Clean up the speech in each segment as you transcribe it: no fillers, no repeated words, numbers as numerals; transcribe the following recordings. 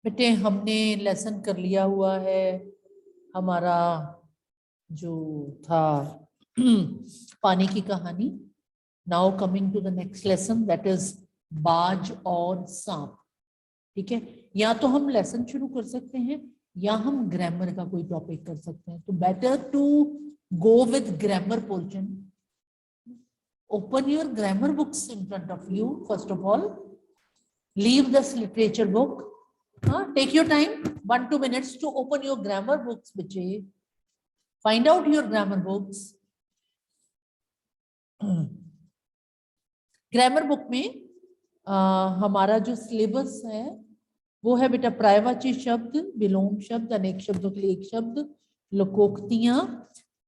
बेटे हमने लेसन कर लिया हुआ है, हमारा जो था पानी की कहानी। Now coming to the next lesson, that is बाज और सांप। ठीक है, या तो हम लेसन शुरू कर सकते हैं या हम ग्रामर का कोई टॉपिक कर सकते हैं। तो better to go with grammar portion. Open your grammar books in front of you. First of all, leave this literature book. Take your time, 1-2 minutes to open your grammar books, बच्चे. Find out your grammar books. Grammar book में हमारा जो syllabus है वो है बेटा पर्यायवाची शब्द, विलोम शब्द, अनेक शब्दों के लिए एक शब्द, लोकोक्तियां,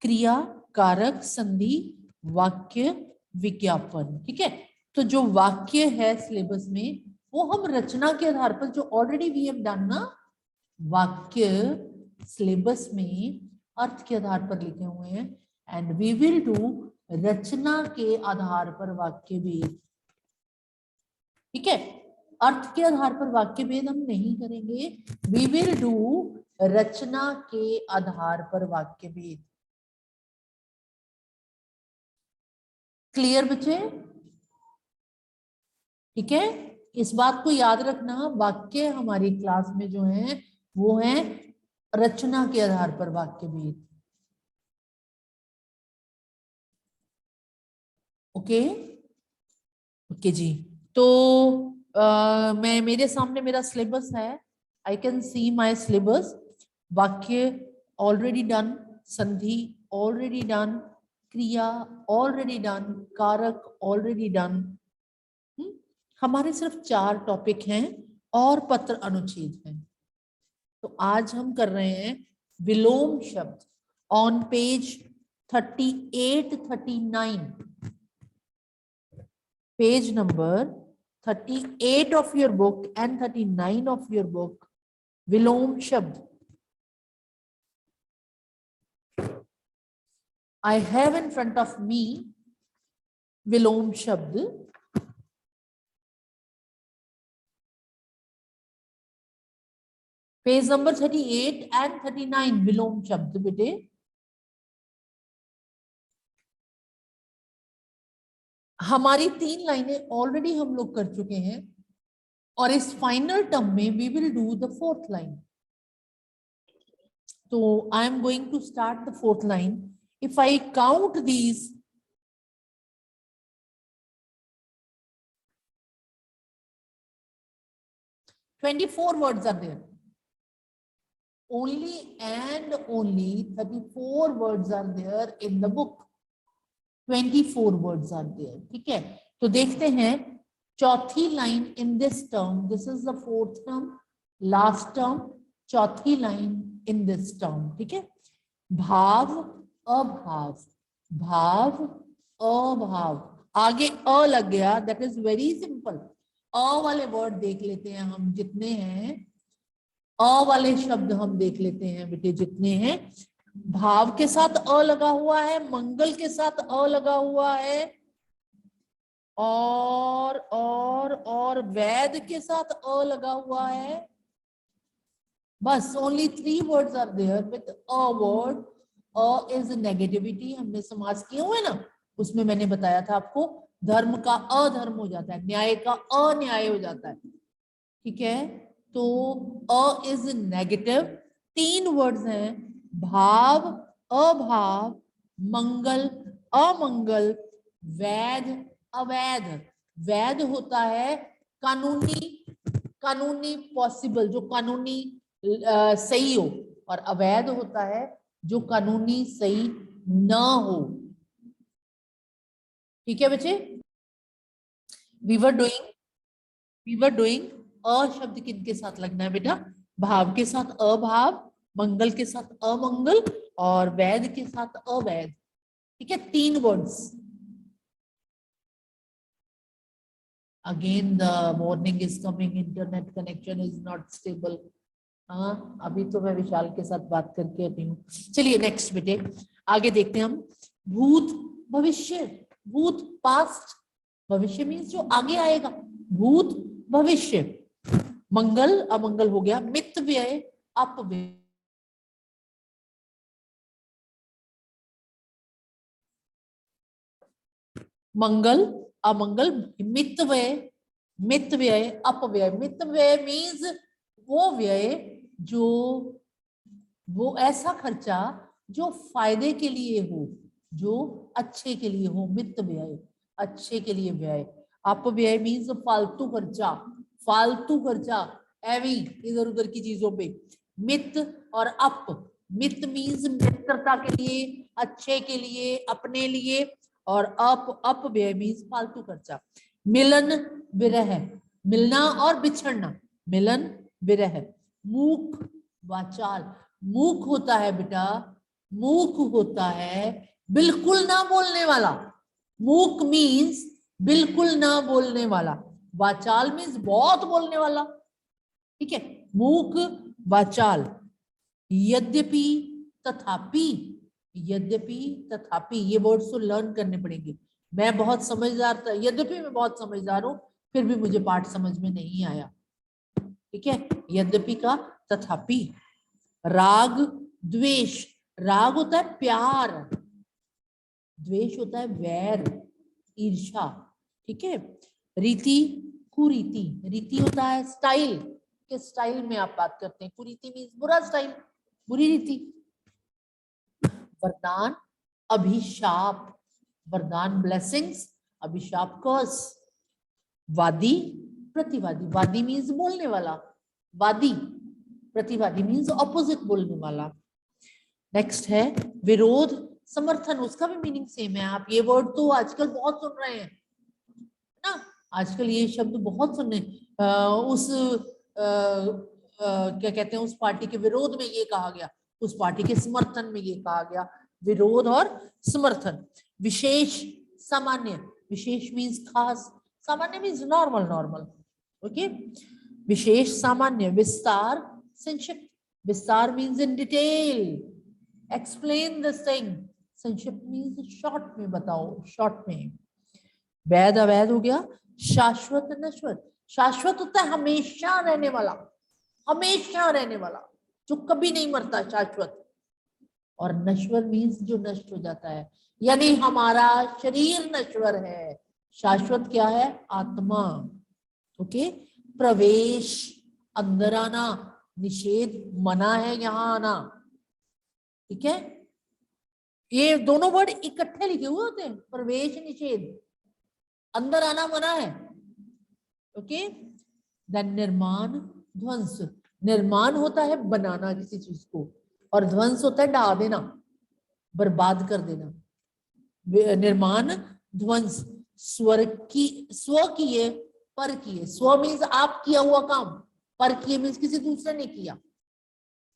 क्रिया, कारक, संधि, वाक्य, विज्ञापन। ठीक है, तो जो वाक्य है सिलेबस में वो हम रचना के आधार पर, जो ऑलरेडी वी हैव डन ना, वाक्य सिलेबस में अर्थ के आधार पर लिखे हुए हैं, एंड वी विल डू रचना के आधार पर वाक्य भेद। ठीक है, अर्थ के आधार पर वाक्य भेद हम नहीं करेंगे, वी विल डू रचना के आधार पर वाक्य भेद। क्लियर बच्चे? ठीक है, इस बात को याद रखना, वाक्य हमारी क्लास में जो है वो है रचना के आधार पर वाक्य भेद। ओके ओके जी। तो मैं, मेरे सामने मेरा सिलेबस है, I can see my syllabus. वाक्य ऑलरेडी डन, संधि ऑलरेडी डन, क्रिया ऑलरेडी डन, कारक ऑलरेडी डन। हमारे सिर्फ 4 टॉपिक हैं और पत्र अनुच्छेद हैं। तो आज हम कर रहे हैं विलोम शब्द on page 38-39, page number 38 of your book and 39 of your book, विलोम शब्द। I have in front of me विलोम शब्द। पेज नंबर 38 एंड 39 विलोम शब्द बेटे। हमारी 3 लाइनें ऑलरेडी हम लोग कर चुके हैं और इस फाइनल टर्म में we will do the 4th line. तो I am going to start the 4th line. If I count these, "24 words are there. Only and only 34 words are there in the book. 24 words are there." ठीक है, तो देखते हैं चौथी line in this term, this is the 4th term, last term, चौथी line in this term. ठीक है, भाव अभाव, भाव अभाव, आगे अ लग गया, दैट इज वेरी सिंपल। अ वाले वर्ड देख लेते हैं हम जितने हैं, अ वाले शब्द हम देख लेते हैं बेटे जितने हैं। भाव के साथ अ लगा हुआ है, मंगल के साथ अ लगा हुआ है, और वैद के साथ अ लगा हुआ है। बस only 3 words are there with a word. अ इज नेगेटिविटी, हमने समास किए हुए ना, उसमें मैंने बताया था आपको, धर्म का अधर्म हो जाता है, न्याय का अन्याय हो जाता है। ठीक है, तो अ इज नेगेटिव। 3 वर्ड्स हैं, भाव अभाव, मंगल अमंगल, वैध अवैध। वैध होता है कानूनी, कानूनी पॉसिबल, जो कानूनी सही हो, और अवैध होता है जो कानूनी सही न हो। ठीक है बच्चे, वी वर डूइंग अ शब्द किनके साथ लगना है बेटा? भाव के साथ अभाव, मंगल के साथ अमंगल, और वैध के साथ अवैध। ठीक है, 3 words. Again the warning is coming, internet connection is not stable. हाँ, अभी तो मैं विशाल के साथ बात करके हटी हूँ। चलिए नेक्स्ट बेटे, आगे देखते हैं हम। भूत भविष्य, भूत पास्ट, भविष्य मीन्स जो आगे आएगा, भूत भविष्य। मंगल अमंगल हो गया, मित व्यय अपव्यय, मंगल अमंगल, मित व्यय अपव्यय। मित व्यय मीन्स वो व्यय जो वो ऐसा खर्चा जो फायदे के लिए हो, जो अच्छे के लिए हो, मित व्यय अच्छे के लिए व्यय। अपव्यय मीन्स फालतू खर्चा, फालतू खर्चा एवी इधर उधर की चीजों पे। मित और अप, मित मीन्स मित्रता के लिए, अच्छे के लिए, अपने लिए, और अपव्यय मीन्स फालतू खर्चा। मिलन विरह, मिलना और बिछड़ना, मिलन विरह। मूक वाचाल, मूक होता है बेटा, मूक होता है बिल्कुल ना बोलने वाला, मूक मीन्स बिल्कुल ना बोलने वाला, वाचाल मीन्स बहुत बोलने वाला, ठीक है। मूक वाचाल। यद्यपि तथापि, यद्यपि तथापि ये वर्ड्स तो लर्न करने पड़ेंगे। मैं बहुत समझदार था, यद्यपि मैं बहुत समझदार हूं, फिर भी मुझे पाठ समझ में नहीं आया, ठीक है। यद्यपि का तथापि। राग द्वेष, राग होता है प्यार, द्वेष होता है वैर ईर्ष्या, ठीक है। रीति कुरीति, रीति होता है स्टाइल, किस स्टाइल में आप बात करते हैं, कुरीति मीन्स बुरा स्टाइल, बुरी रीति। वरदान अभिशाप, वरदान ब्लेसिंग्स, अभिशाप कर्स। वादी प्रतिवादी, वादी मीन्स बोलने वाला, वादी, प्रतिवादी मीन्स ऑपोजिट बोलने वाला। नेक्स्ट है विरोध समर्थन, उसका भी मीनिंग सेम है। आप ये वर्ड तो आजकल बहुत सुन रहे हैं ना, आजकल ये शब्द बहुत सुनने, उस क्या कहते हैं, उस पार्टी के विरोध में ये कहा गया, उस पार्टी के समर्थन में ये कहा गया, विरोध और समर्थन। विशेष सामान्य, विशेष मीन्स खास, सामान्य मीन्स नॉर्मल, नॉर्मल, ओके। विशेष सामान्य। विस्तार संक्षिप्त, विस्तार means in detail, explain this thing, संक्षिप्त मीन्स शॉर्ट में बताओ, शॉर्ट में। वैध अवैध हो गया। शाश्वत नश्वर, शाश्वत होता है हमेशा रहने वाला, हमेशा रहने वाला, जो कभी नहीं मरता, शाश्वत। और नश्वर मीन्स जो नष्ट हो जाता है, यानी हमारा शरीर नश्वर है, शाश्वत क्या है, आत्मा, ओके। प्रवेश अंदर आना, निषेध मना है यहाँ आना, ठीक है। ये दोनों वर्ड इकट्ठे लिखे हुए होते हैं, प्रवेश निषेध, अंदर आना मना है, ओके। देन निर्माण ध्वंस, निर्माण होता है बनाना किसी चीज को, और ध्वंस होता है ढा देना, बर्बाद कर देना। निर्माण ध्वंस, स्वर की, स्व किए पर किए, स्व मीन्स आप किया हुआ काम, पर किए मीन्स किसी दूसरे ने किया,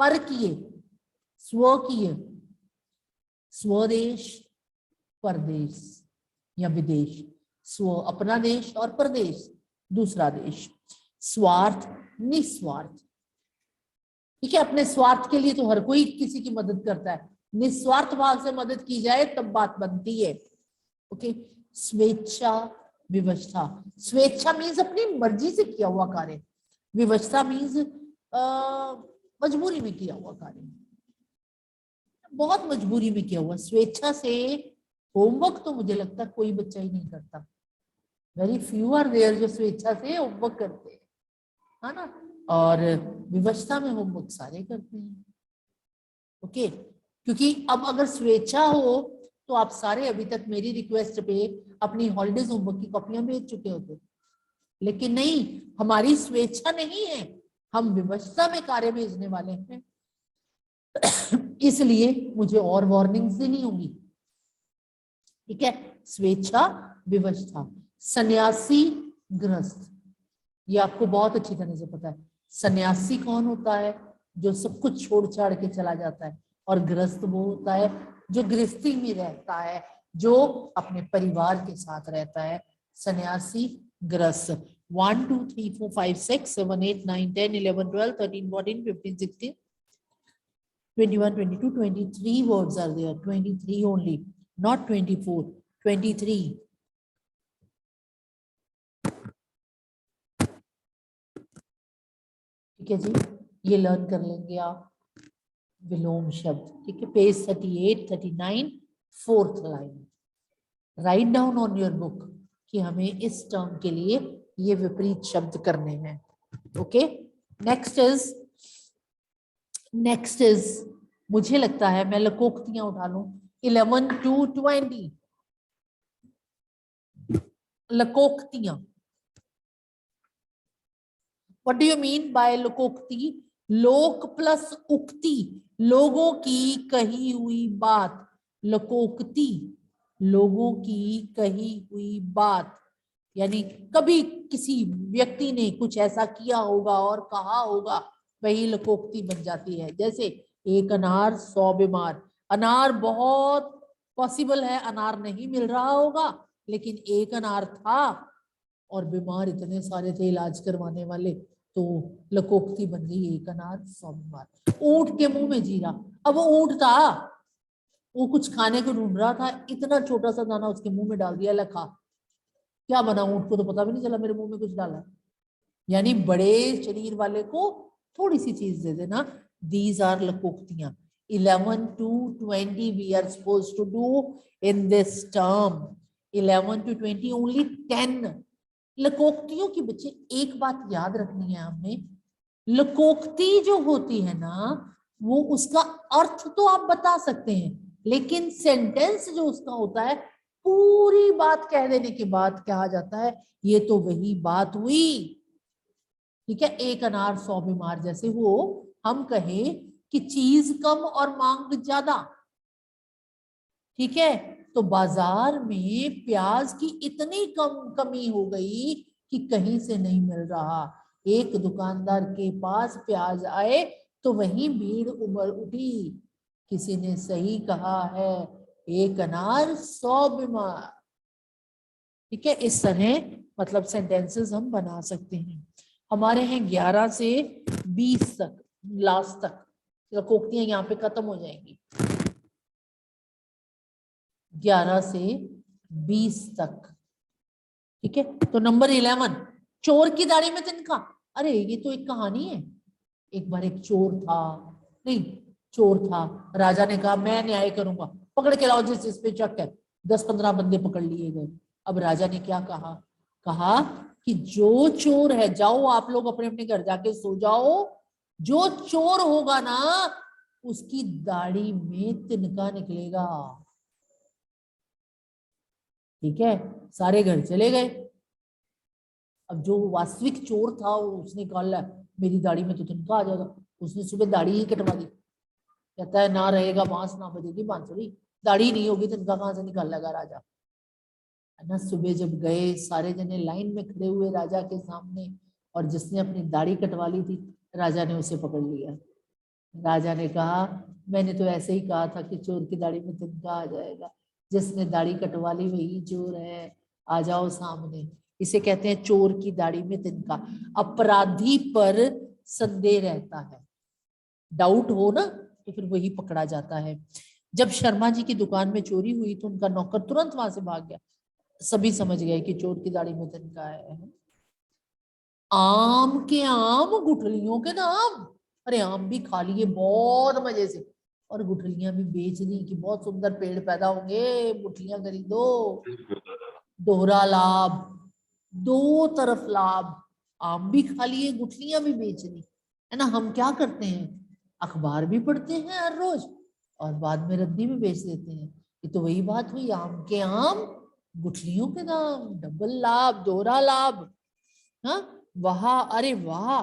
पर किए, स्व किए। स्वदेश परदेश या विदेश, स्व अपना देश और परदेश दूसरा देश। स्वार्थ निस्वार्थ, ठीक है, अपने स्वार्थ के लिए तो हर कोई किसी की मदद करता है, निस्वार्थ भाव से मदद की जाए तब बात बनती है, ओके। स्वेच्छा विवशता, स्वेच्छा मीन्स अपनी मर्जी से किया हुआ कार्य, विवशता मीन्स मजबूरी में किया हुआ कार्य, बहुत मजबूरी में किया हुआ। स्वेच्छा से होमवर्क तो मुझे लगता है कोई बच्चा ही नहीं करता, वेरी फ्यू आर देयर जो स्वेच्छा से होमवर्क करते हैं, है ना। और विवशता में होमवर्क सारे करते हैं, ओके। क्योंकि अब अगर स्वेच्छा हो तो आप सारे अभी तक मेरी रिक्वेस्ट पे अपनी हॉलीडेज होमवर्क की कॉपियां भेज चुके होते, लेकिन नहीं, हमारी स्वेच्छा नहीं है, हम विवशता में कार्य भेजने वाले हैं। इसलिए मुझे और वार्निंग्स देनी होंगी, ठीक है। स्वेच्छा विवशता। सन्यासी गृहस्थ, ये आपको बहुत अच्छी तरह से पता है, सन्यासी कौन होता है, जो सब कुछ छोड़ छाड़ के चला जाता है, और गृहस्थ वो होता है जो गृहस्थी में रहता है, जो अपने परिवार के साथ रहता है, सन्यासी गृहस्थ। 1 2 3 4 5 6 7 8 9 10 11 12 13 14 15 16 21 22 23 words are there, 23 only, not 24, 23. ठीक है जी, ये लर्न कर लेंगे आप विलोम शब्द। ठीक है, page 38 39 fourth line, write down on your book कि हमें इस टर्म के लिए ये विपरीत शब्द करने हैं। ओके, नेक्स्ट इज मुझे लगता है मैं लकोक्तियां उठा लूं। 11 to 20 लकोक्तियां। What do you mean by लकोक्ति? लोक प्लस उक्ति, लोगों की कही हुई बात। लकोक्ति लोगों की कही हुई बात, यानी कभी किसी व्यक्ति ने कुछ ऐसा किया होगा और कहा होगा, वही लकोक्ति बन जाती है। जैसे एक अनार 100 बीमार। अनार बहुत पॉसिबल है अनार नहीं मिल रहा होगा, लेकिन एक अनार था और बीमार इतने सारे थे इलाज करवाने वाले, तो लकोक्ति बन गई एक अनार 100 बीमार। ऊंट के मुंह में जीरा। अब वो ऊंट था, वो कुछ खाने को ढूंढ रहा था, इतना छोटा सा दाना उसके मुंह में डाल दिया, लखा क्या बना, ऊंट को तो पता भी नहीं चला मेरे मुंह में कुछ डाला। यानी बड़े शरीर वाले को थोड़ी सी चीज दे देना। दीज आर लकोक्तियां। 11 to 20 we are supposed to do in this term. 11 to 20 only 10 लकोक्तियों की। बच्चे एक बात याद रखनी है हमने, लकोक्ति जो होती है ना, वो उसका अर्थ तो आप बता सकते हैं, लेकिन सेंटेंस जो उसका होता है, पूरी बात कह देने के बाद कहा जाता है ये तो वही बात हुई। ठीक है, एक अनार 100 बीमार। जैसे वो हम कहें कि चीज कम और मांग ज्यादा। ठीक है, तो बाजार में प्याज की इतनी कमी हो गई कि कहीं से नहीं मिल रहा। एक दुकानदार के पास प्याज आए तो वहीं भीड़ उमड़ उठी। किसी ने सही कहा है, एक अनार 100 बीमार। ठीक है, इस तरह मतलब सेंटेंसेस हम बना सकते हैं। हमारे हैं 11 से 20 तक, लास्ट तक लकोक्तियां यहाँ पे खत्म हो जाएंगी। 11 से 20 तक। ठीक है, तो नंबर 11, चोर की दाढ़ी में तिनका। अरे ये तो एक कहानी है। एक बार एक चोर था, नहीं चोर था, राजा ने कहा मैं न्याय करूंगा, पकड़ के लाओ जिस पे शक है। 10-15 बंदे पकड़ लिए गए। अब राजा ने क्या कहा, कहा कि जो चोर है, जाओ आप लोग अपने अपने घर जाके सो जाओ, जो चोर होगा ना उसकी दाढ़ी में तिनका निकलेगा। ठीक है, सारे घर चले गए। अब जो वास्तविक चोर था उसने कहा मेरी दाढ़ी में तो तिनका आ जाएगा, उसने सुबह दाढ़ी ही कटवा दी। कहता है ना रहेगा बांस ना बजेगी बांसुरी, दाढ़ी नहीं होगी तिनका कहां से निकाल लेगा राजा। है ना, सुबह जब गए सारे जने लाइन में खड़े हुए राजा के सामने, और जिसने अपनी दाढ़ी कटवा ली थी राजा ने उसे पकड़ लिया। राजा ने कहा मैंने तो ऐसे ही कहा था कि चोर की दाढ़ी में तिनका आ जाएगा, जिसने दाढ़ी कटवा ली वही चोर है, आ जाओ सामने। इसे कहते हैं चोर की दाढ़ी में तिनका। अपराधी पर संदेह रहता है, डाउट हो ना तो फिर वही पकड़ा जाता है। जब शर्मा जी की दुकान में चोरी हुई तो उनका नौकर तुरंत वहां से भाग गया। सभी समझ गए कि चोर की दाढ़ी में तिनका है। आम के आम गुठलियों के नाम। अरे आम भी खा लिए बहुत मजे से, और गुठलियां भी बेच दी कि बहुत सुंदर पेड़ पैदा होंगे, गुठलियां खरीदो। दोहरा लाभ, दो तरफ लाभ। आम भी खा लिए, गुठलियां भी बेच दी। है ना, हम क्या करते हैं, अखबार भी पढ़ते हैं हर रोज और बाद में रद्दी भी बेच देते हैं। ये तो वही बात हुई, आम के आम गुठलियों के दाम, डबल लाभ, दोहरा लाभ। हाँ वाह, अरे वाह,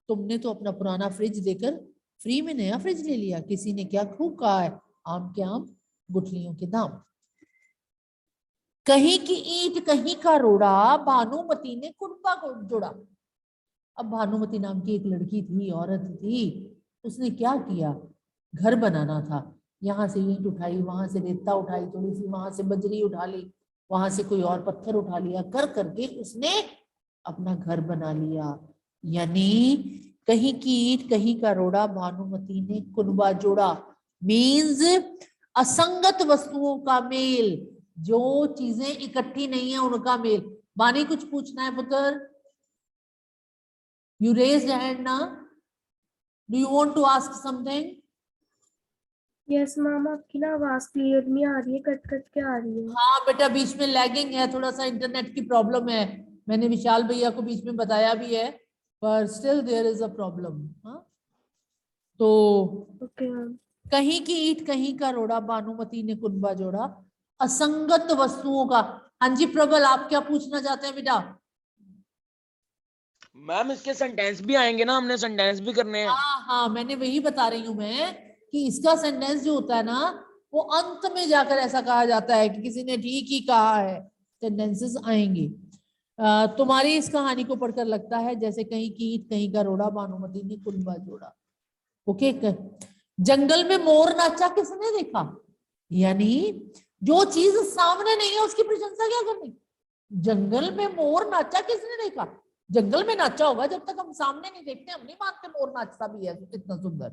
तुमने तो अपना पुराना फ्रिज देकर फ्री में नया फ्रिज ले लिया। किसी ने क्या खूब कहा है, आम के आम गुठलियों के दाम। कहीं की ईंट कहीं का रोड़ा, भानुमति ने कुड़पा को जोड़ा। अब भानुमति नाम की एक लड़की थी, औरत थी, उसने क्या किया, घर बनाना था। यहाँ से ईंट उठाई, वहां से रेता उठाई, थोड़ी सी वहां से बजरी उठा ली, वहां से कोई और पत्थर उठा लिया, कर करके उसने अपना घर बना लिया। यानी कहीं की ईंट कहीं का रोड़ा, भानुमति ने कुनबा जोड़ा। मीन्स असंगत वस्तुओं का मेल, जो चीजें इकट्ठी नहीं है उनका मेल। बानी कुछ पूछना है पुत्र? यू रेज्ड हैंड ना? Do you want to ask something? Yes ma'am, आपकी ना आवाज क्लियर नहीं आ रही है, कट कट के आ रही है। हाँ बेटा, बीच में लैगिंग है, थोड़ा सा इंटरनेट की प्रॉब्लम है। मैंने विशाल भैया को बीच में बताया भी है, पर still there is a problem. हाँ, तो ओके मैम। कहीं की ईंट कहीं का रोड़ा, भानुमति ने कुनबा जोड़ा, असंगत वस्तुओं का। हाँ जी प्रबल, आप क्या पूछना चाहते हैं बेटा? मैम इसके सेंटेंस भी आएंगे ना, हमने सेंटेंस भी करने हैं। हाँ हाँ, मैंने वही बता रही हूं मैं कि इसका सेंटेंस जो होता है ना, वो अंत में जाकर ऐसा कहा जाता है कि किसी ने ठीक ही कहा है, सेंटेंसेस आएंगे। तुम्हारी इस कहानी को पढ़कर लगता है जैसे कहीं की ईंट कहीं का रोड़ा, भानुमति ने कुनबा जोड़ा। ओके। जंगल में मोर नाचा किसने देखा? यानी जो चीज सामने नहीं है उसकी प्रशंसा क्या करनी। जंगल में मोर नाचा किसने देखा? जंगल में नाचा होगा, जब तक हम सामने नहीं देखते हम नहीं मानते मोर नाचता भी है कितना सुंदर।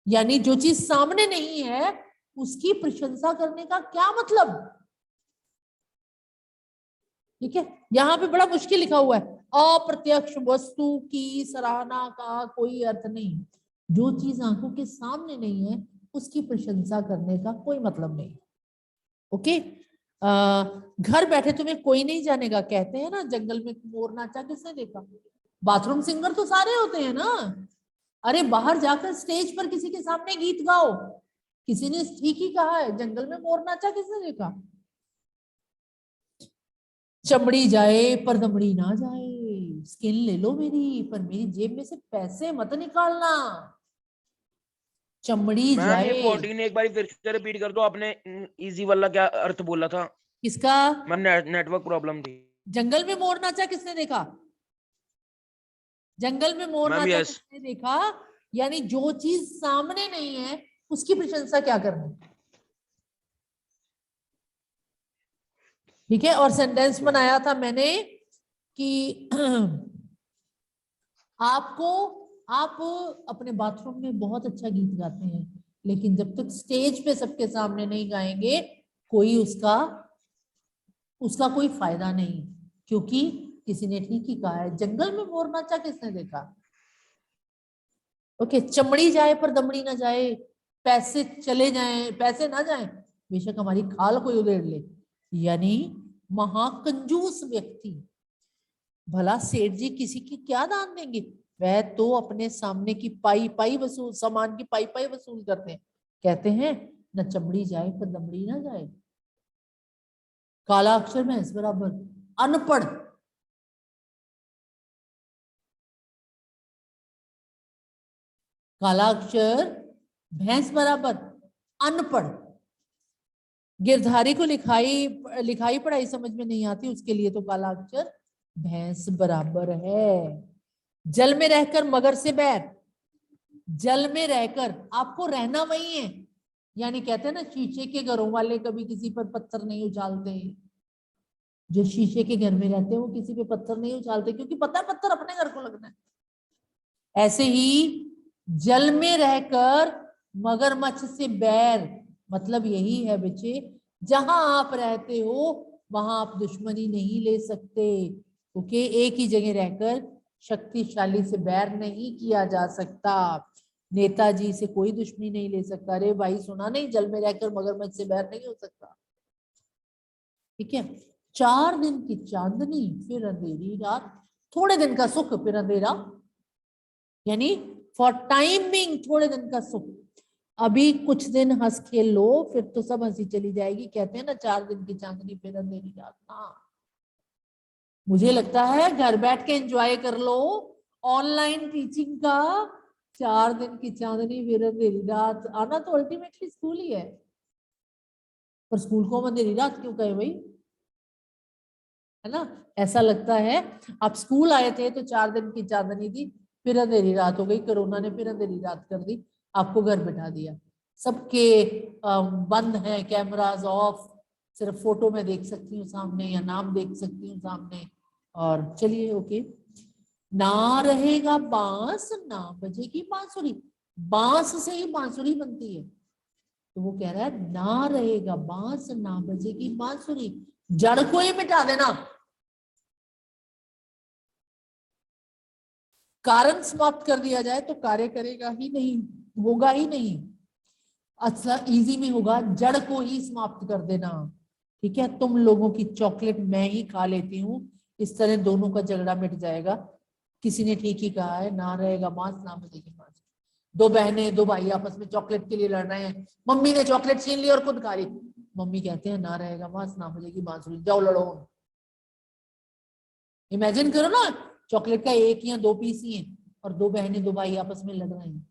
यानी जो चीज सामने नहीं है उसकी प्रशंसा करने का क्या मतलब? ठीक है, यहाँ पे बड़ा मुश्किल लिखा हुआ है, अप्रत्यक्ष वस्तु की सराहना का कोई अर्थ नहीं। जो चीज आंखों के सामने नहीं है उसकी प्रशंसा करने का कोई मतलब नहीं। ओके। घर बैठे तुम्हें कोई नहीं जानेगा, कहते हैं ना, जंगल में मोर नाचा किसने देखा? बाथरूम सिंगर तो सारे होते हैं ना। अरे बाहर जाकर स्टेज पर किसी के सामने गीत गाओ, किसी ने ठीक ही कहा है, जंगल में मोर नाचा किसने देखा? चमड़ी जाए पर दमड़ी ना जाए, स्किन ले लो मेरी पर मेरी जेब में से पैसे मत निकालना। चमड़ी मैम ये जाए। 14 एक बार फिर से रिपीट कर दो, आपने इजी वाला क्या अर्थ बोला था? किसका? मैम नेटवर्क प्रॉब्लम थी। जंगल में मोर नाचा किसने देखा? जंगल में मोर मैम नाचा यस। किसने देखा? यानी जो चीज सामने नहीं है उसकी प्रशंसा क्या करनी। ठीक है, और सेंटेंस बनाया था मैंने कि आप अपने बाथरूम में बहुत अच्छा गीत गाते हैं, लेकिन जब तक स्टेज पे सबके सामने नहीं गाएंगे कोई उसका उसका कोई फायदा नहीं, क्योंकि किसी ने ठीक ही कहा है, जंगल में मोर नाचा किसने देखा। ओके। चमड़ी जाए पर दमड़ी ना जाए, पैसे चले जाएं पैसे ना जाएं, बेशक हमारी खाल कोई उधेड़ ले। यानी महाकंजूस व्यक्ति, भला सेठ जी किसी की क्या दान देंगे, वह तो अपने सामने की पाई पाई वसूल, सामान की पाई पाई वसूल करते हैं। कहते हैं न चमड़ी जाए पर दमड़ी ना जाए। काला अक्षर में इस बराबर अनपढ़। काला अक्षर भैंस बराबर अनपढ़। गिरधारी को लिखाई पढ़ाई समझ में नहीं आती, उसके लिए तो काला अक्षर भैंस बराबर है। जल में रहकर मगर से बैर, जल में रहकर आपको रहना वही है। यानी कहते हैं ना, शीशे के घरों वाले कभी किसी पर पत्थर नहीं उछालते। जो शीशे के घर में रहते हैं वो किसी पे पत्थर नहीं उछालते, क्योंकि पता है पत्थर अपने घर को लगना है। ऐसे ही जल में रहकर मगरमच्छ से बैर, मतलब यही है बच्चे, जहां आप रहते हो वहां आप दुश्मनी नहीं ले सकते, क्योंकि एक ही जगह रहकर शक्तिशाली से बैर नहीं किया जा सकता। नेताजी से कोई दुश्मनी नहीं ले सकता। अरे भाई सुना नहीं, जल में रहकर मगरमच्छ से बैर नहीं हो सकता। ठीक है। 4 दिन की चांदनी फिर अंधेरी रात, थोड़े दिन का सुख फिर अंधेरा, यानी फॉर टाइम बिंग थोड़े दिन का सुख। अभी कुछ दिन हंस खेल लो फिर तो सब हंसी चली जाएगी। कहते हैं ना 4 दिन की चांदनी फिर अंधेरी रात। हाँ, मुझे लगता है घर बैठ के एंजॉय कर लो ऑनलाइन टीचिंग का। 4 दिन की चांदनी फिर अंधेरी रात, आना तो अल्टीमेटली स्कूल ही है, पर स्कूल को हम अंधेरी रात क्यों कहे भाई, है ना? ऐसा लगता है आप स्कूल आए थे तो 4 दिन की चांदनी थी, फिर अंधेरी रात हो गई, कोरोना ने फिर अंधेरी रात कर दी, आपको घर बिठा दिया। सबके बंद है कैमरास ऑफ, सिर्फ फोटो में देख सकती हूँ सामने या नाम देख सकती हूँ सामने। और चलिए ओके। ना रहेगा बांस ना बजेगी बांसुरी, बांस से ही बांसुरी बनती है, तो वो कह रहा है ना रहेगा बांस ना बजेगी बांसुरी, जड़ को ही मिटा देना। कारण समाप्त कर दिया जाए तो कार्य करेगा ही नहीं, होगा ही नहीं। अच्छा इजी में होगा, जड़ को ही समाप्त कर देना। ठीक है, तुम लोगों की चॉकलेट मैं ही खा लेती हूँ, इस तरह दोनों का झगड़ा मिट जाएगा। किसी ने ठीक ही कहा है, ना रहेगा मांस ना बचेगी मांस। दो बहनें दो भाई आपस में चॉकलेट के लिए लड़ रहे हैं, मम्मी ने चॉकलेट छीन ली और खुद खा ली। मम्मी कहते हैं ना रहेगा मांस ना बचेगी बांसुरी, जाओ लड़ो। इमेजिन करो ना, चॉकलेट का एक या दो पीस ही है और दो बहनें दो भाई आपस में लड़ रहे हैं,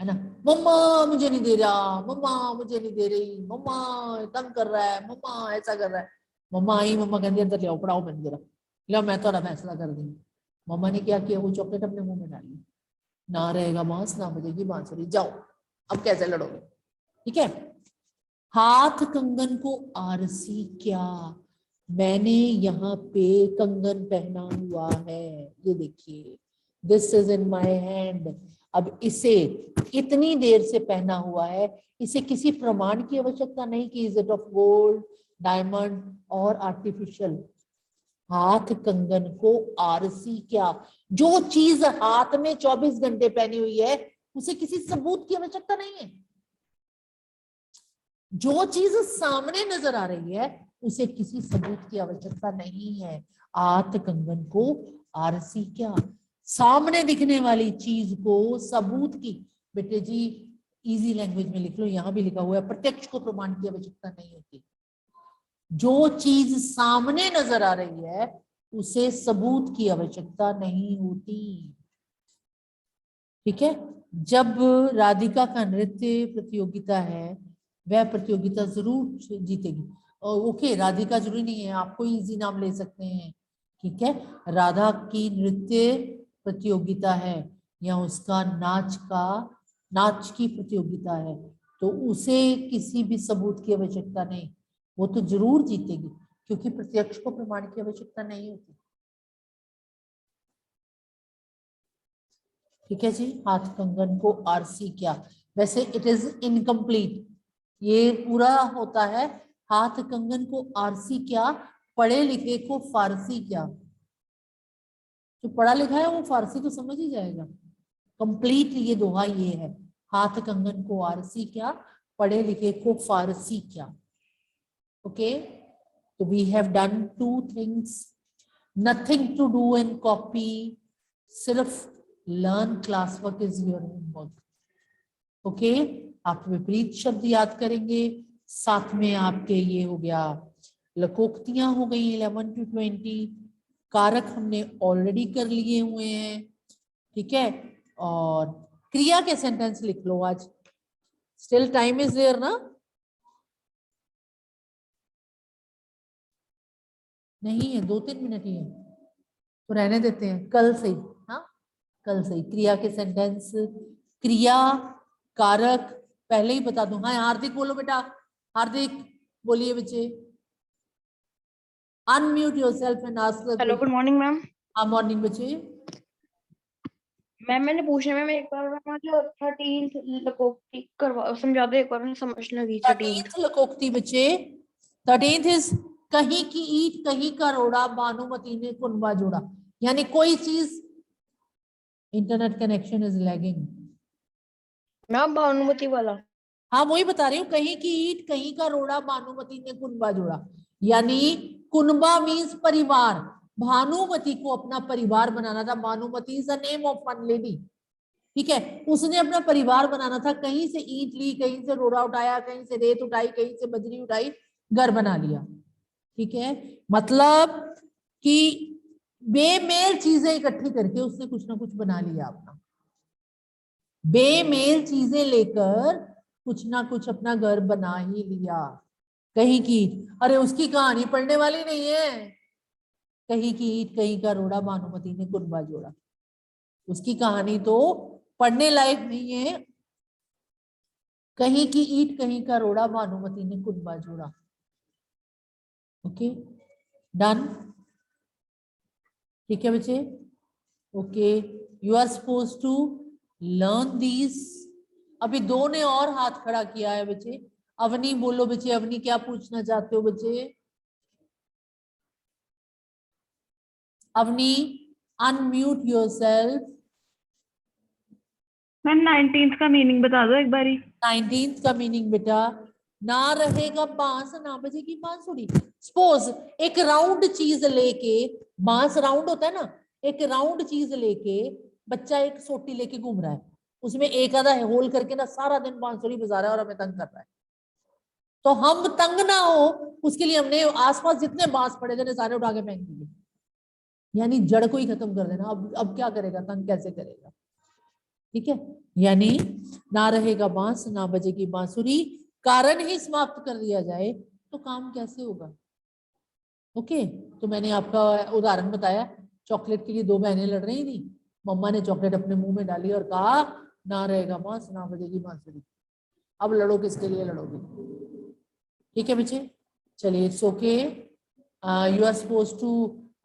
है ना। मम्मा मुझे नहीं दे रहा, मम्मा मुझे नहीं दे रही, मम्मा तंग कर रहा है, मम्मा ऐसा कर रहा है। मम्मा आई, मम्मा कहती अंदर ले आओ, पढ़ाओ मैंने जरा, लो मैं तो फैसला कर दी। मम्मा ने क्या किया, वो चॉकलेट अपने मुंह में डाली। ना रहेगा मांस ना बजेगी बांसुरी, जाओ अब कैसे लड़ोगे। ठीक है, हाथ कंगन को आरसी क्या, मैंने यहाँ पे कंगन पहना हुआ है, ये देखिए, this is in my hand. अब इसे इतनी देर से पहना हुआ है, इसे किसी प्रमाण की आवश्यकता नहीं कि is it of gold, diamond और आर्टिफिशियल। हाथ कंगन को आरसी क्या, जो चीज हाथ में 24 घंटे पहनी हुई है उसे किसी सबूत की आवश्यकता नहीं है। जो चीज सामने नजर आ रही है उसे किसी सबूत की आवश्यकता नहीं है। हाथ कंगन को आरसी क्या, सामने दिखने वाली चीज को सबूत की, बेटे जी इजी लैंग्वेज में लिख लो, यहां भी लिखा हुआ है, प्रत्यक्ष को प्रमाण की आवश्यकता नहीं होती। जो चीज सामने नजर आ रही है उसे सबूत की आवश्यकता नहीं होती। ठीक है, जब राधिका का नृत्य प्रतियोगिता है वह प्रतियोगिता जरूर जीतेगी। ओके, राधिका जरूरी नहीं है, आपको इजी नाम ले सकते हैं। ठीक है, राधा की नृत्य प्रतियोगिता है या उसका नाच की प्रतियोगिता है, तो उसे किसी भी सबूत की आवश्यकता नहीं, वो तो जरूर जीतेगी क्योंकि प्रत्यक्ष को प्रमाण की आवश्यकता नहीं होती। ठीक है जी, हाथ कंगन को आरसी क्या, वैसे इट इज इनकम्प्लीट, ये पूरा होता है हाथ कंगन को आरसी क्या, पढ़े लिखे को फारसी क्या। जो पढ़ा लिखा है वो फारसी तो समझ ही जाएगा। कंप्लीट ये दोहा ये है, हाथ कंगन को आरसी क्या, पढ़े लिखे को फारसी क्या। ओके, तो we have done 2 things, nothing to do in copy, सिर्फ learn class work is your homework. Okay, आप विपरीत शब्द याद करेंगे, साथ में आपके ये हो गया लकोक्तियां हो गई 11 to 20, कारक हमने ऑलरेडी कर लिए हुए हैं। ठीक है, और क्रिया के सेंटेंस लिख लो आज, स्टिल टाइम इज देयर ना। नहीं है, 2-3 मिनट ही है तो रहने देते हैं, कल से ही। हाँ कल से ही क्रिया के सेंटेंस, क्रिया कारक पहले ही बता दूं। हाँ हार्दिक बोलो बेटा, हार्दिक बोलिए बच्चे, unmute yourself and ask the hello, good question. Morning ma'am. हाँ मॉर्निंग बच्चे। मैम मैंने पूछा मैम, एक बार मुझे 13th लकोक्ति करवा समझा दो, एक बार मैंने समझ लगी 13th। 13th लकोक्ति बच्चे, 13th इज कहीं की ईट कहीं का रोड़ा, भानुमति ने कुनबा जोड़ा। यानी कोई चीज, internet connection is lagging. Ma'am Bhanumati वाला। हाँ वही बता रही हूँ, कहीं की ईट कहीं का रोड़ा, भानुमति ने कुनबा जोड़ा। यानी कुनबा मीन्स परिवार, भानुमति को अपना परिवार बनाना था। Bhanumati is the name of one lady. ठीक है, उसने अपना परिवार बनाना था, कहीं से ईंट ली, कहीं से रोड़ा उठाया, कहीं से रेत उठाई, कहीं से बजरी उठाई, घर बना लिया। ठीक है, मतलब कि बेमेल चीजें इकट्ठी करके उसने कुछ ना कुछ बना लिया अपना, बेमेल चीजें लेकर कुछ ना कुछ अपना घर बना ही लिया। कहीं की, अरे उसकी कहानी पढ़ने वाली नहीं है। कहीं की ईट कहीं का रोड़ा, भानुमति ने कुनबा जोड़ा, उसकी कहानी तो पढ़ने लायक नहीं है। कहीं की ईट कहीं का रोड़ा, भानुमति ने कुनबा जोड़ा। Okay done. ठीक है बच्चे, okay you are suppose to learn these. अभी दो ने और हाथ खड़ा किया है बच्चे। अवनी बोलो बच्चे, अवनी क्या पूछना चाहते हो बच्चे? Avani unmute yourself. Ma'am 19th का मीनिंग बता दो एक बारी। 19th का मीनिंग बेटा, ना रहेगा बांस ना बजेगी बांसुरी। सपोज एक राउंड चीज लेके, बांस राउंड होता है ना, एक राउंड चीज लेके बच्चा एक सोटी लेके घूम रहा है, उसमें एक आधा होल करके ना सारा दिन बांसुरी बजा रहा है और हमें तंग कर रहा है। तो हम तंग ना हो उसके लिए हमने आसपास जितने बांस पड़े थे सारे उठा के फेंक दिए, यानी जड़ को ही खत्म कर देना। अब क्या करेगा, तंग कैसे करेगा? ठीक है, यानी ना रहेगा बांस ना बजेगी बांसुरी, कारण ही समाप्त कर दिया जाए तो काम कैसे होगा? ओके, तो मैंने आपका उदाहरण बताया, चॉकलेट के लिए दो बहनें लड़ रही थी, मम्मा ने चॉकलेट अपने मुंह में डाली और कहा ना रहेगा बांस ना बजेगी बांसुरी। अब लड़ो किसके लिए लड़ोगे? ठीक है बच्चे, चलिए it's okay, you are suppose to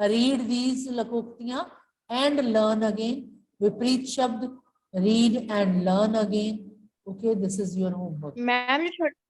read these लकोक्तियां एंड लर्न अगेन। विपरीत शब्द read and learn again. Okay, this is your homework. Ma'am